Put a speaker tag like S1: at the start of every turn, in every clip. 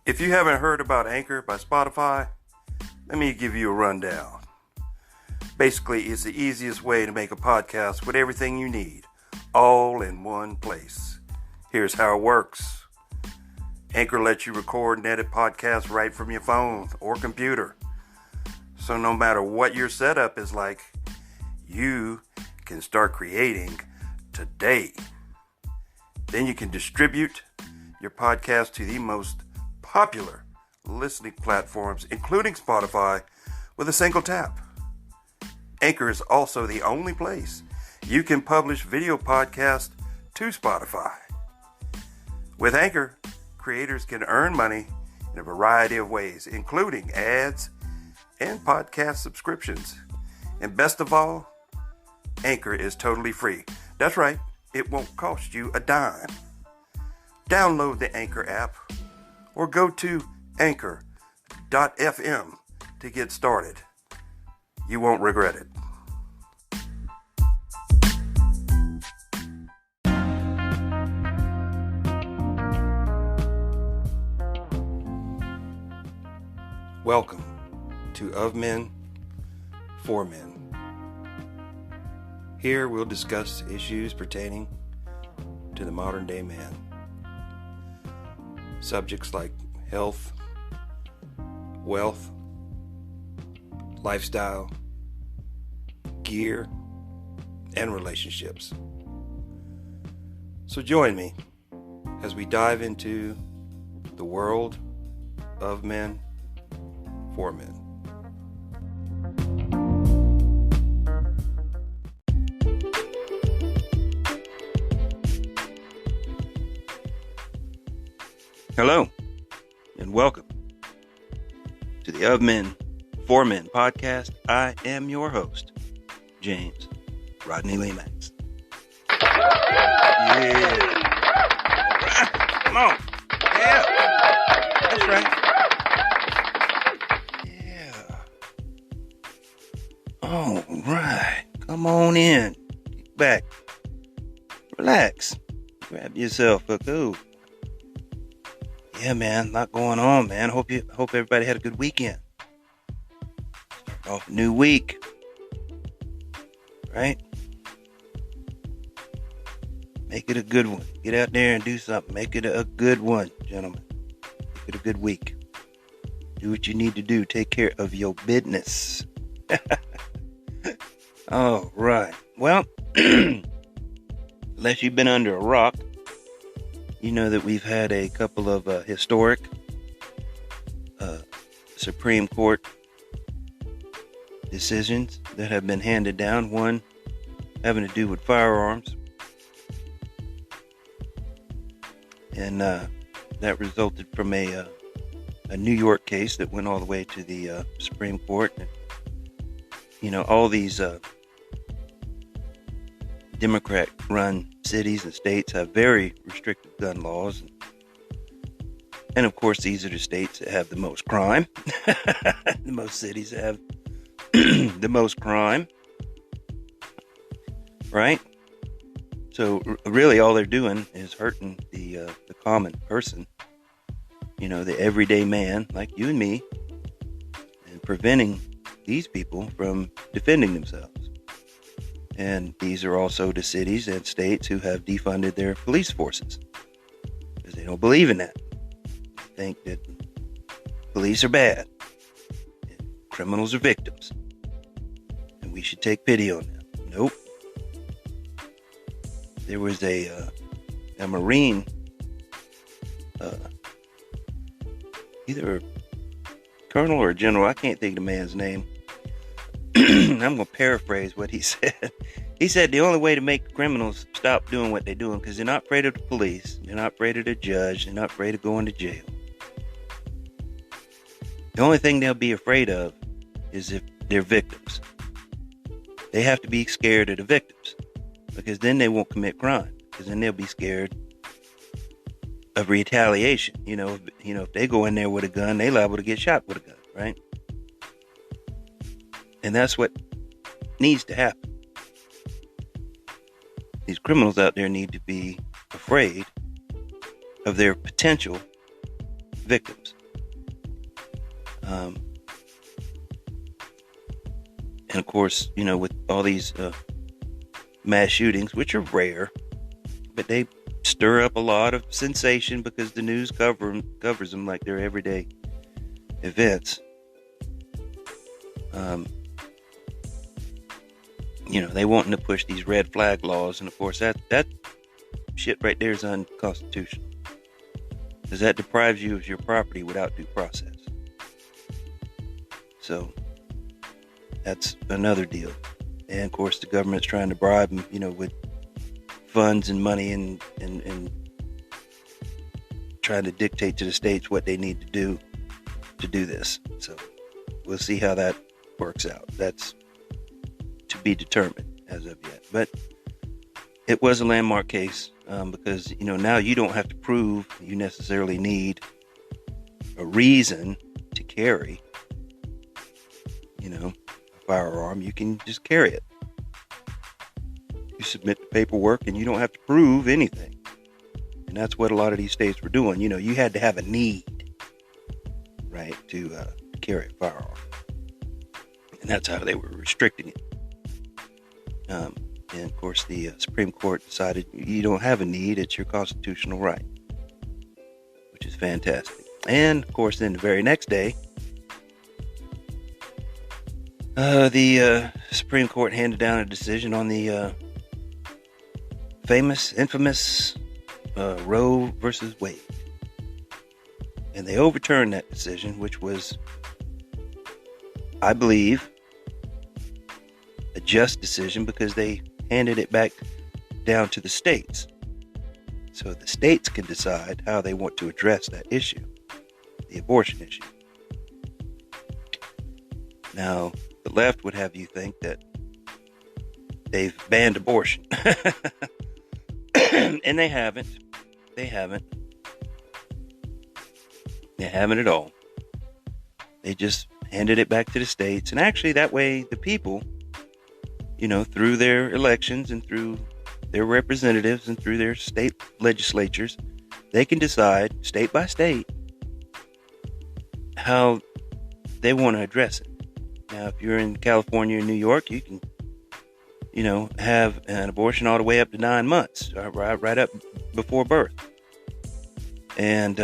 S1: If you haven't heard about Anchor by Spotify, let me give you a rundown. Basically, it's the easiest way to make a podcast with everything you need, all in one place. Here's how it works. Anchor lets you record and edit podcasts right from your phone or computer. So no matter what your setup is like, you can start creating today. Then you can distribute your podcast to the most popular listening platforms, including Spotify, with a single tap. Anchor is also the only place you can publish video podcasts to Spotify. With Anchor, creators can earn money in a variety of ways, including ads and podcast subscriptions. And best of all, Anchor is totally free. That's right, it won't cost you a dime. Download the Anchor app or go to anchor.fm to get started. You won't regret it. Welcome to Of Men, For Men. Here we'll discuss issues pertaining to the modern day man. Subjects like health, wealth, lifestyle, gear, and relationships. So join me as we dive into the world of men for men. Hello, and welcome to the Of Men, For Men podcast. I am your host, James Rodney Lemax. Yeah. Come on. Yeah. That's right. Yeah. All right. Come on in. Get back. Relax. Grab yourself a cool. Yeah, man, a lot going on, man. Hope everybody had a good weekend. Start off a new week, right? Make it a good one. Get out there and do something. Make it a good one, gentlemen. Make it a good week. Do what you need to do. Take care of your business. All right. Well, unless you've been under a rock, you know that we've had a couple of historic Supreme Court decisions that have been handed down. One having to do with firearms. And that resulted from a New York case that went all the way to the Supreme Court. And, you know, all these Democrat-run cities and states have very restrictive gun laws. And of course, these are the states that have the most crime. The most cities that have the most crime. Right? So really all they're doing is hurting the common person. You know, the everyday man like you and me. And preventing these people from defending themselves. And these are also the cities and states who have defunded their police forces because they don't believe in that. They think that police are bad and criminals are victims and we should take pity on them. Nope. There was a Marine, either a colonel or a general, I can't think of the man's name. I'm going to paraphrase what he said. He said the only way to make criminals stop doing what they're doing, because they're not afraid of the police, they're not afraid of the judge, they're not afraid of going to jail. The only thing they'll be afraid of is if they're victims. They have to be scared of the victims, because then they won't commit crime, because then they'll be scared of retaliation. You know, if they go in there with a gun, they're liable to get shot with a gun, right? And that's what needs to happen. These criminals out there need to be afraid of their potential victims.
S2: And of course, with all these mass shootings, which are rare, but they stir up a lot of sensation because the news covers them like they're everyday events. They wanting to push these red flag laws, and of course that shit right there is unconstitutional, because that deprives you of your property without due process. So that's another deal. And of course the government's trying to bribe them, with funds and money and trying to dictate to the states what they need to do this. So we'll see how that works out. That's to be determined as of yet. But it was a landmark case because, now you don't have to prove you necessarily need a reason to carry, a firearm. You can just carry it. You submit the paperwork and you don't have to prove anything. And that's what a lot of these states were doing. You had to have a need, right, to carry a firearm. And that's how they were restricting it. And of course the Supreme Court decided you don't have a need, it's your constitutional right, which is fantastic. And of course then the very next day, the Supreme Court handed down a decision on the infamous Roe versus Wade. And they overturned that decision, which was, I believe, a just decision because they handed it back down to the states. So the states can decide how they want to address that issue, the abortion issue. Now, the left would have you think that they've banned abortion. And they haven't. They haven't at all. They just handed it back to the states. And actually that way the people, through their elections and through their representatives and through their state legislatures, they can decide state by state how they want to address it. Now, if you're in California or New York, you can, have an abortion all the way up to 9 months, right up before birth. And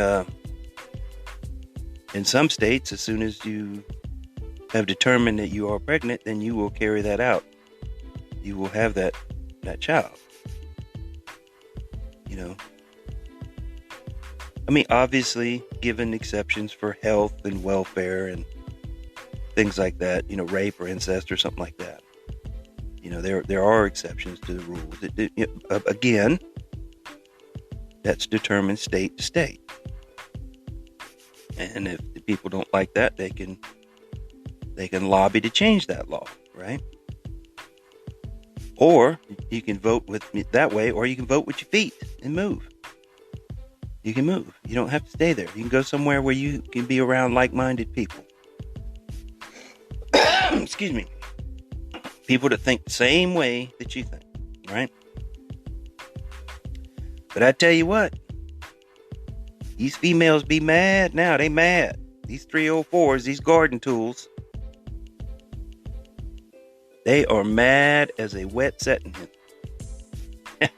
S2: in some states, as soon as you have determined that you are pregnant, then you will carry that out. You will have that child. Obviously, given exceptions for health and welfare and things like that, rape or incest or something like that. There are exceptions to the rules. Again, that's determined state to state. And if the people don't like that, they can lobby to change that law, right? Or you can vote with me that way, or you can vote with your feet and move. You can move. You don't have to stay there. You can go somewhere where you can be around like-minded people. Excuse me. People that think the same way that you think, right? But I tell you what, these females be mad now. They mad. These 304s, these garden tools, they are mad as a wet setting hen.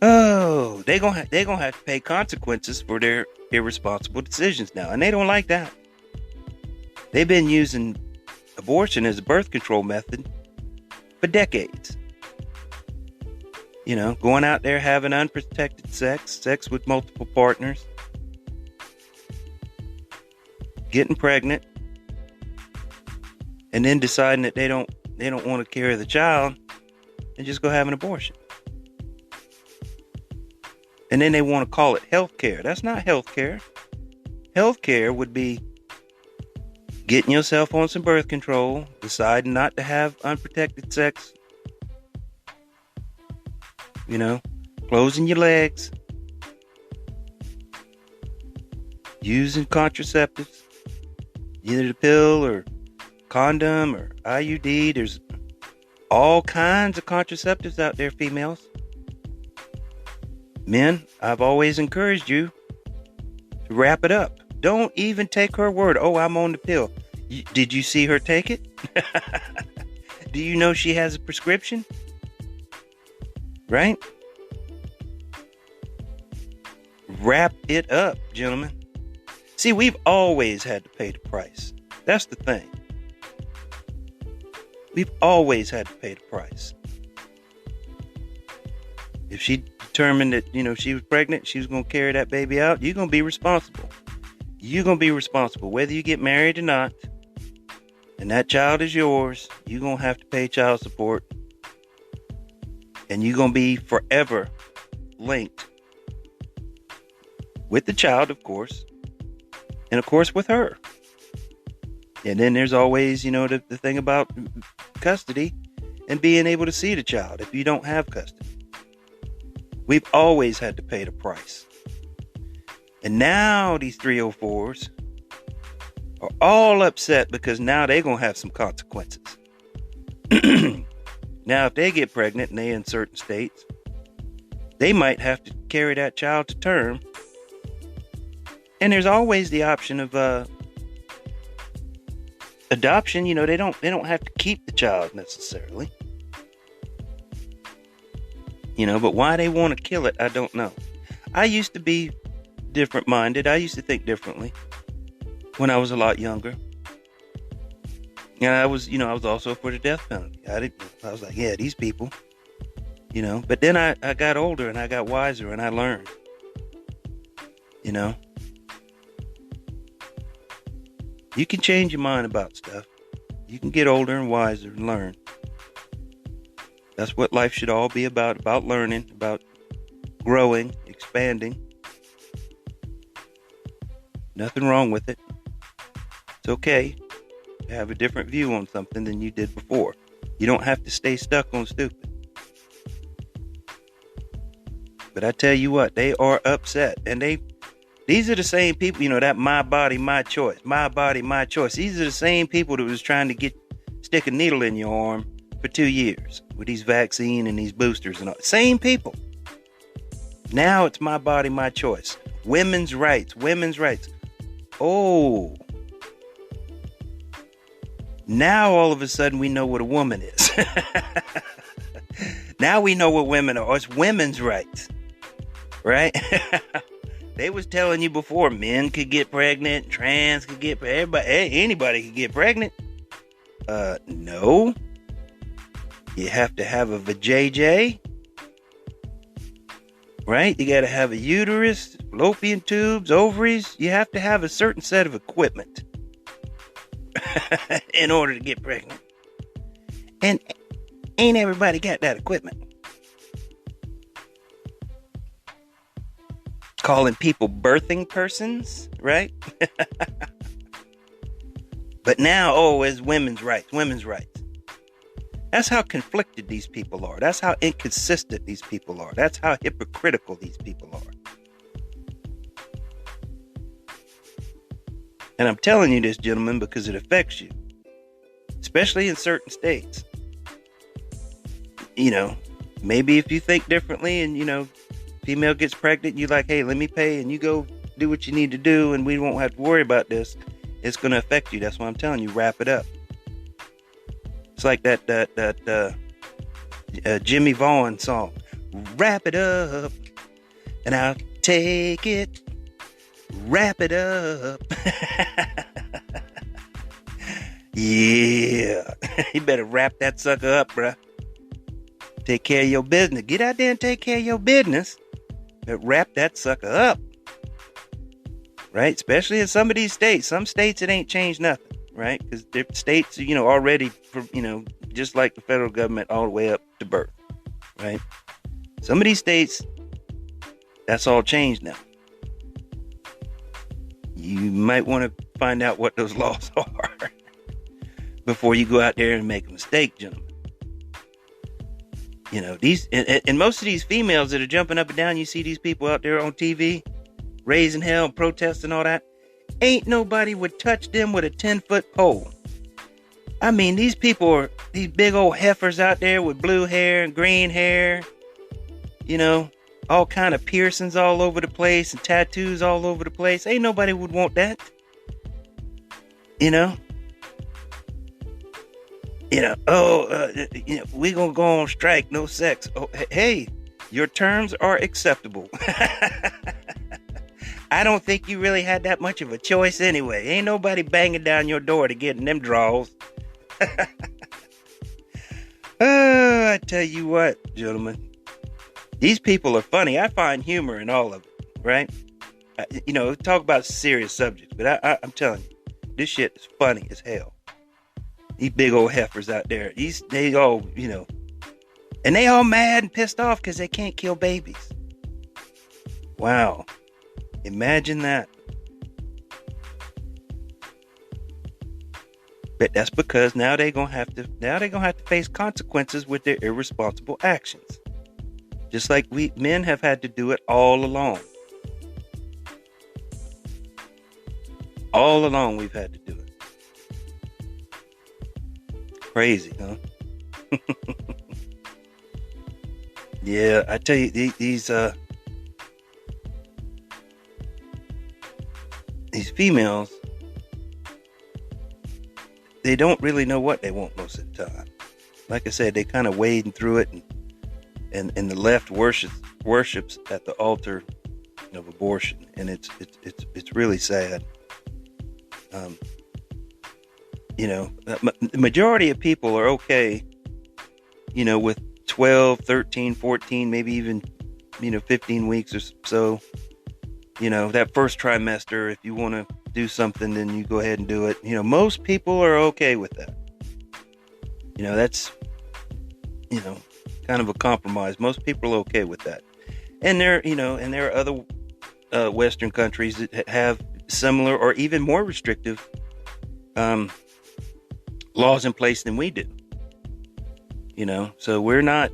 S2: Oh, they gonna have to pay consequences for their irresponsible decisions now, and they don't like that. They've been using abortion as a birth control method for decades. Going out there having unprotected sex with multiple partners, getting pregnant, and then deciding that they don't want to carry the child and just go have an abortion. And then they want to call it health care. That's not health care. Health care would be getting yourself on some birth control, deciding not to have unprotected sex, closing your legs, using contraceptives, either the pill or condom or IUD. There's all kinds of contraceptives out there, females. Men, I've always encouraged you to wrap it up. Don't even take her word. Oh, I'm on the pill. Did you see her take it? Do you know she has a prescription? Right? Wrap it up, gentlemen. See, we've always had to pay the price. That's the thing. We've always had to pay the price. If she determined that, she was pregnant, she was going to carry that baby out, you're going to be responsible. You're going to be responsible, whether you get married or not. And that child is yours. You're going to have to pay child support. And you're going to be forever linked with the child, of course. And, of course, with her. And then there's always, the thing about custody and being able to see the child if you don't have custody. We've always had to pay the price. And now these 304s are all upset because now they're going to have some consequences. Now, if they get pregnant and they're in certain states, they might have to carry that child to term. And there's always the option of adoption. They don't have to keep the child necessarily. But why they want to kill it, I don't know. I used to be different minded. I used to think differently when I was a lot younger. And I was also for the death penalty. I was like, yeah, these people, But then I got older and I got wiser and I learned, You can change your mind about stuff. You can get older and wiser and learn. That's what life should all be about learning, about growing, expanding. Nothing wrong with it. It's okay to have a different view on something than you did before. You don't have to stay stuck on stupid. But I tell you what, they are upset. And these are the same people, that my body, my choice. My body, my choice. These are the same people that was trying to stick a needle in your arm for 2 years with these vaccine and these boosters and all. Same people. Now it's my body, my choice. Women's rights. Oh. Now all of a sudden we know what a woman is. Now we know what women are. It's women's rights. Right? They was telling you before men could get pregnant, trans could get pregnant, anybody could get pregnant. No. You have to have a vajayjay. Right? You got to have a uterus, fallopian tubes, ovaries. You have to have a certain set of equipment in order to get pregnant. And ain't everybody got that equipment. Calling people birthing persons, right? But now, it's women's rights. That's how conflicted these people are. That's how inconsistent these people are. That's how hypocritical these people are. And I'm telling you this, gentlemen, because it affects you. Especially in certain states. Maybe if you think differently and, female gets pregnant, you're like, hey, let me pay and you go do what you need to do and we won't have to worry about this. It's going to affect you. That's why I'm telling you, wrap it up. It's like that Jimmy Vaughn song. Wrap it up and I'll take it. Wrap it up. Yeah. You better wrap that sucker up, bruh. Take care of your business. Get out there and take care of your business. But wrap that sucker up. Right? Especially in some of these states. Some states it ain't changed nothing. Right? Because the states, already, just like the federal government all the way up to birth. Right? Some of these states, that's all changed now. You might want to find out what those laws are before you go out there and make a mistake, gentlemen. These, and most of these females that are jumping up and down, you see these people out there on TV, raising hell, protesting, all that. Ain't nobody would touch them with a 10-foot pole. I mean, these people are these big old heifers out there with blue hair and green hair, all kind of piercings all over the place and tattoos all over the place. Ain't nobody would want that. You know, we gonna go on strike, no sex. Oh, hey, your terms are acceptable. I don't think you really had that much of a choice anyway. Ain't nobody banging down your door to get in them draws. I tell you what, gentlemen, these people are funny. I find humor in all of it, right? Talk about serious subjects, but I'm telling you, this shit is funny as hell. These big old heifers out there, they all, and they all mad and pissed off because they can't kill babies. Wow. Imagine that. But that's because now they're gonna have to face consequences with their irresponsible actions. Just like we men have had to do it all along. All along we've had to do it. Crazy, huh? Yeah, I tell you, these females, they don't really know what they want most of the time. Like I said, they kind of wading through it, and the left worships at the altar of abortion, and it's really sad. The majority of people are okay, with 12, 13, 14, maybe even, 15 weeks or so. That first trimester, if you want to do something, then you go ahead and do it. Most people are okay with that. That's, kind of a compromise. Most people are okay with that. And there are other Western countries that have similar or even more restrictive laws in place than we do. So we're not,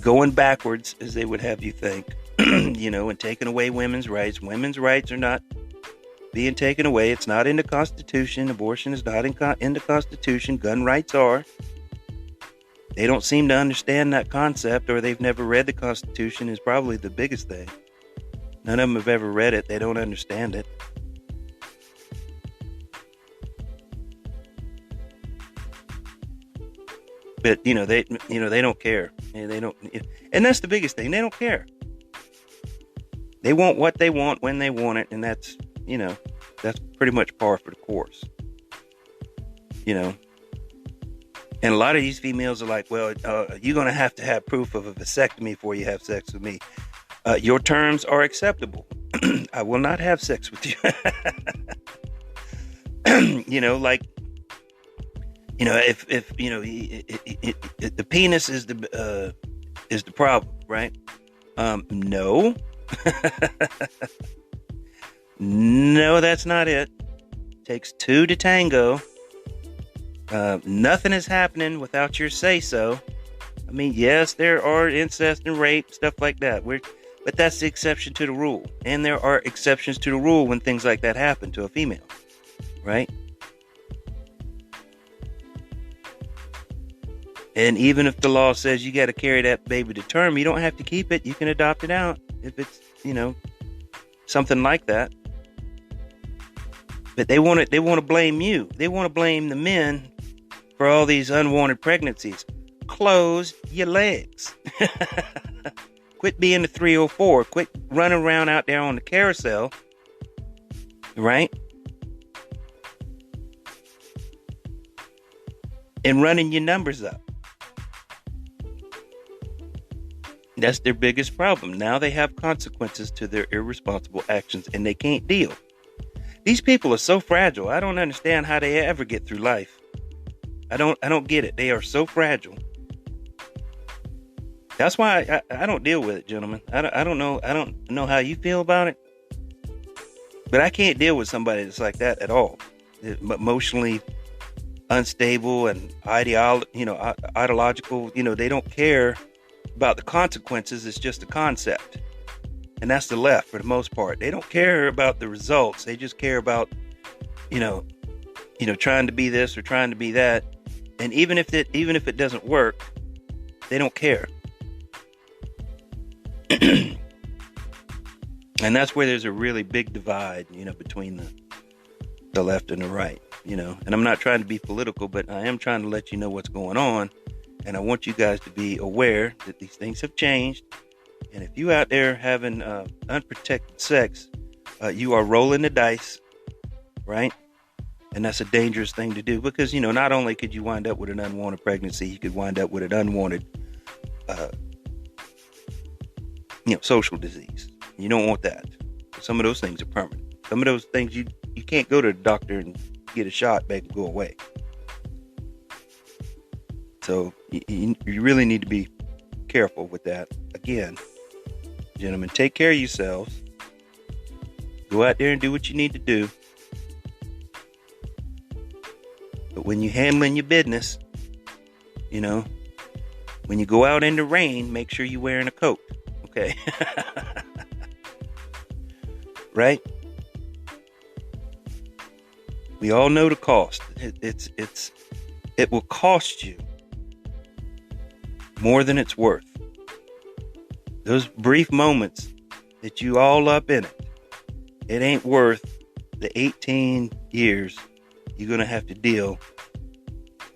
S2: going backwards, as they would have you think. And taking away women's rights. Women's rights are not being taken away. It's not in the Constitution. Abortion is not in the Constitution. Gun rights are. They don't seem to understand that concept, or they've never read the Constitution is probably the biggest thing. None of them have ever read it. They don't understand it. But, they don't care. They don't, and that's the biggest thing. They don't care. They want what they want when they want it, and that's pretty much par for the course. And a lot of these females are like, well, you're going to have proof of a vasectomy before you have sex with me. Your terms are acceptable. I will not have sex with you. If the penis is the problem, right? No. No, that's not it. Takes two to tango. Nothing is happening without your say-so. I mean, yes, there are incest and rape, stuff like that. But that's the exception to the rule. And there are exceptions to the rule when things like that happen to a female. Right? And even if the law says you got to carry that baby to term, you don't have to keep it. You can adopt it out if it's, something like that. But they want to blame you. They want to blame the men for all these unwanted pregnancies. Close your legs. Quit being the 304. Quit running around out there on the carousel. Right? And running your numbers up. That's their biggest problem. Now they have consequences to their irresponsible actions, and they can't deal. These people are so fragile. I don't understand how they ever get through life. I don't get it. They are so fragile. That's why I don't deal with it, gentlemen. I don't know how you feel about it, but I can't deal with somebody that's like that at all. Emotionally unstable and ideological. They don't care about the consequences. It's just a concept. And that's the left for the most part. They don't care about the results. They just care about, trying to be this or trying to be that. And even if it doesn't work, they don't care. And that's where there's a really big divide, between the left and the right, And I'm not trying to be political, but I am trying to let you know what's going on. And I want you guys to be aware that these things have changed. And if you out there having unprotected sex, you are rolling the dice, right? And that's a dangerous thing to do because, not only could you wind up with an unwanted pregnancy, you could wind up with an unwanted, social disease. You don't want that. Some of those things are permanent. Some of those things you can't go to the doctor and get a shot, make them go away. So you really need to be careful with that. Again, gentlemen, take care of yourselves. Go out there and do what you need to do. But when you're handling your business, when you go out in the rain, make sure you're wearing a coat. Okay. Right? We all know the cost. It will cost you more than it's worth. Those brief moments that you all up in it ain't worth the 18 years you're going to have to deal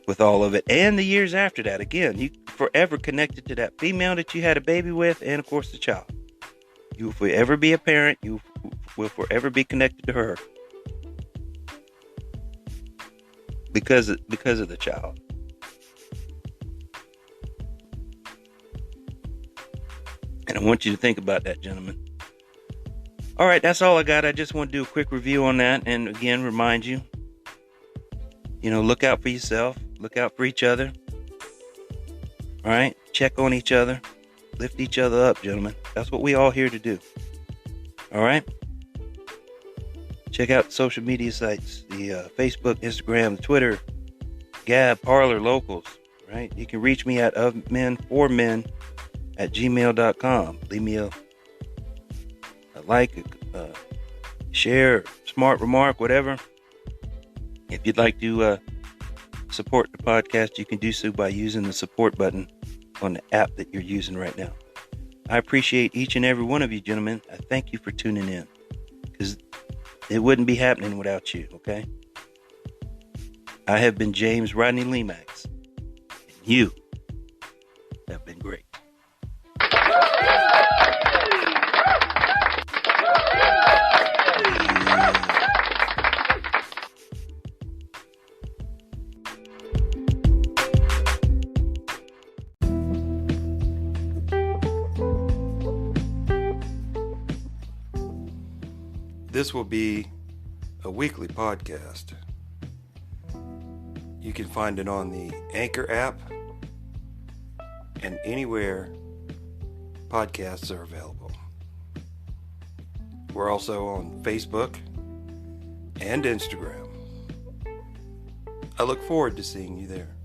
S2: with all of it. And the years after that. Again, you forever connected to that female that you had a baby with, and of course the child. You will forever be a parent. You will forever be connected to her because of the child. And I want you to think about that, gentlemen. All right, that's all I got. I just want to do a quick review on that, and again remind you, look out for yourself, look out for each other. All right, check on each other, lift each other up, gentlemen. That's what we all here to do. All right. Check out the social media sites, the Facebook, Instagram, Twitter, Gab, Parler, Locals, right? You can reach me at ofmenformen@gmail.com. Leave me a like, share, smart remark, whatever. If you'd like to support the podcast, you can do so by using the support button on the app that you're using right now. I appreciate each and every one of you, gentlemen. I thank you for tuning in, because it wouldn't be happening without you, okay? I have been James Rodney Lemax, and you have been great.
S1: This will be a weekly podcast. You can find it on the Anchor app and anywhere podcasts are available. We're also on Facebook and Instagram. I look forward to seeing you there.